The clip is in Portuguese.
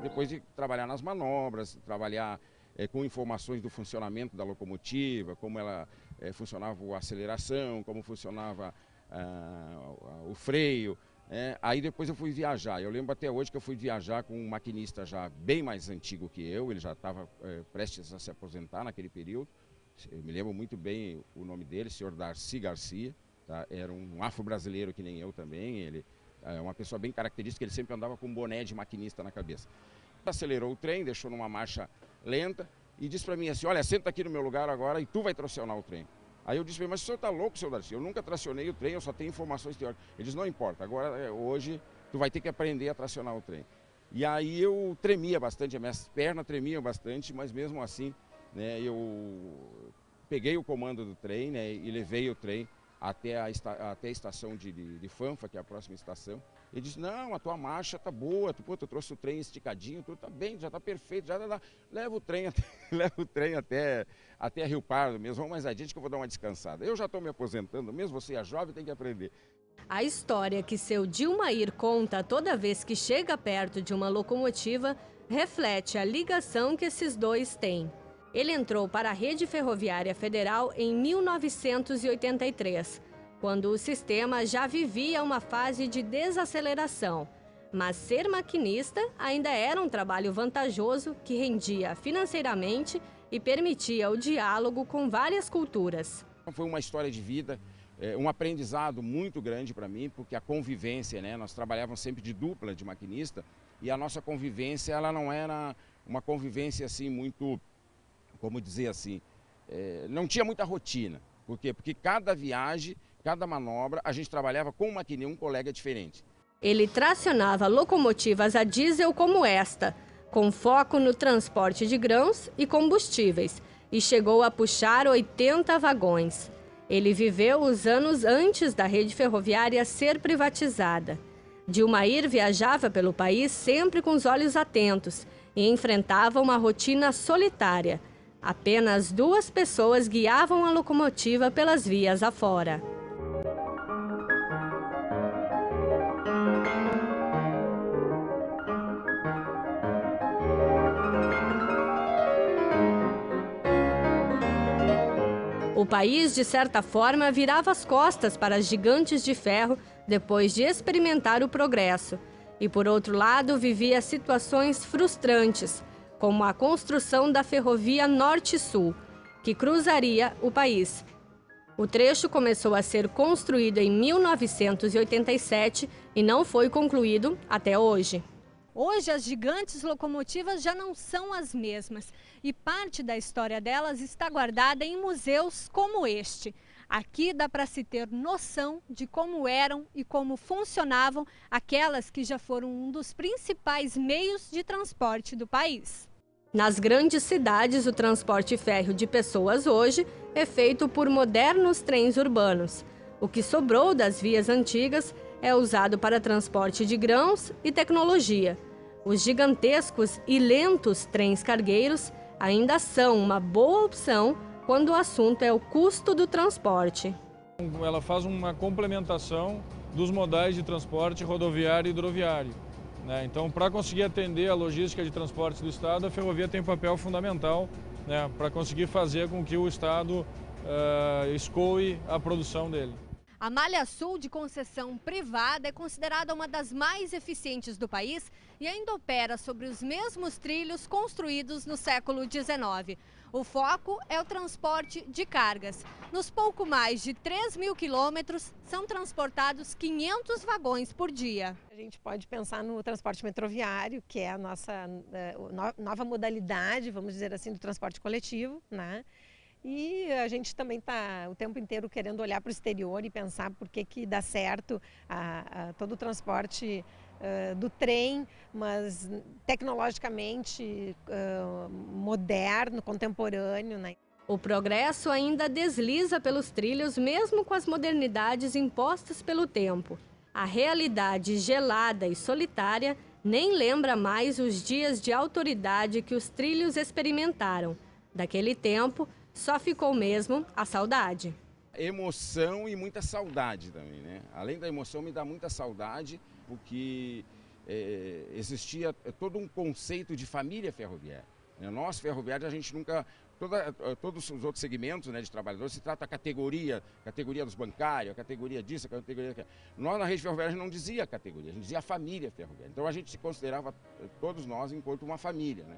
depois de trabalhar nas manobras, trabalhar com informações do funcionamento da locomotiva, como ela funcionava a aceleração, como funcionava o freio. Aí depois eu fui viajar. Eu lembro até hoje que eu fui viajar com um maquinista já bem mais antigo que eu, ele já estava prestes a se aposentar naquele período. Eu me lembro muito bem o nome dele, senhor Darcy Garcia. Tá? Era um afro-brasileiro que nem eu também. Ele é uma pessoa bem característica, ele sempre andava com um boné de maquinista na cabeça. Acelerou o trem, deixou numa marcha lenta e disse para mim assim: olha, senta aqui no meu lugar agora e tu vai tracionar o trem. Aí eu disse para ele: mas o senhor está louco, senhor Darcy? Eu nunca tracionei o trem, eu só tenho informações teóricas. Ele disse: não importa, agora hoje tu vai ter que aprender a tracionar o trem. E aí eu tremia bastante, as minhas pernas tremiam bastante, mas mesmo assim, né, eu peguei o comando do trem, né, e levei o trem até a estação de Fanfa, que é a próxima estação. Ele disse: não, a tua marcha tá boa, tu trouxe o trem esticadinho, tudo tá bem, já tá perfeito, leva o trem até Rio Pardo mesmo, vamos mais adiante que eu vou dar uma descansada. Eu já estou me aposentando mesmo, você é jovem, tem que aprender. A história que seu Dilmair conta toda vez que chega perto de uma locomotiva reflete a ligação que esses dois têm. Ele entrou para a Rede Ferroviária Federal em 1983, quando o sistema já vivia uma fase de desaceleração. Mas ser maquinista ainda era um trabalho vantajoso que rendia financeiramente e permitia o diálogo com várias culturas. Foi uma história de vida, um aprendizado muito grande para mim, porque a convivência, né, nós trabalhávamos sempre de dupla de maquinista e a nossa convivência ela não era uma convivência assim muito, como dizer assim, não tinha muita rotina. Por quê? Porque cada viagem, cada manobra, a gente trabalhava com um colega diferente. Ele tracionava locomotivas a diesel como esta, com foco no transporte de grãos e combustíveis, e chegou a puxar 80 vagões. Ele viveu os anos antes da rede ferroviária ser privatizada. Dilmair viajava pelo país sempre com os olhos atentos e enfrentava uma rotina solitária. Apenas 2 pessoas guiavam a locomotiva pelas vias afora. O país, de certa forma, virava as costas para as gigantes de ferro depois de experimentar o progresso. E, por outro lado, vivia situações frustrantes, como a construção da ferrovia Norte-Sul, que cruzaria o país. O trecho começou a ser construído em 1987 e não foi concluído até hoje. Hoje, as gigantes locomotivas já não são as mesmas e parte da história delas está guardada em museus como este. Aqui dá para se ter noção de como eram e como funcionavam aquelas que já foram um dos principais meios de transporte do país. Nas grandes cidades, o transporte férreo de pessoas hoje é feito por modernos trens urbanos. O que sobrou das vias antigas é usado para transporte de grãos e tecnologia. Os gigantescos e lentos trens cargueiros ainda são uma boa opção quando o assunto é o custo do transporte. Ela faz uma complementação dos modais de transporte rodoviário e hidroviário, né? Então, para conseguir atender a logística de transportes do Estado, a ferrovia tem um papel fundamental, né, para conseguir fazer com que o Estado escoe a produção dele. A Malha Sul, de concessão privada, é considerada uma das mais eficientes do país e ainda opera sobre os mesmos trilhos construídos no século XIX. O foco é o transporte de cargas. Nos pouco mais de 3.000 quilômetros, são transportados 500 vagões por dia. A gente pode pensar no transporte metroviário, que é a nossa nova modalidade, vamos dizer assim, do transporte coletivo, né? E a gente também está o tempo inteiro querendo olhar para o exterior e pensar por que dá certo todo o transporte do trem, mas tecnologicamente moderno, contemporâneo, né? O progresso ainda desliza pelos trilhos, mesmo com as modernidades impostas pelo tempo. A realidade gelada e solitária nem lembra mais os dias de autoridade que os trilhos experimentaram. Daquele tempo, só ficou mesmo a saudade. Emoção e muita saudade também, né? Além da emoção, me dá muita saudade, porque existia todo um conceito de família ferroviária. Nós, ferroviários, a gente nunca... Todos os outros segmentos, né, de trabalhadores, se trata a categoria dos bancários, a categoria disso, a categoria... Nós, na rede ferroviária, a gente não dizia categoria, a gente dizia família ferroviária. Então, a gente se considerava, todos nós, enquanto uma família, né?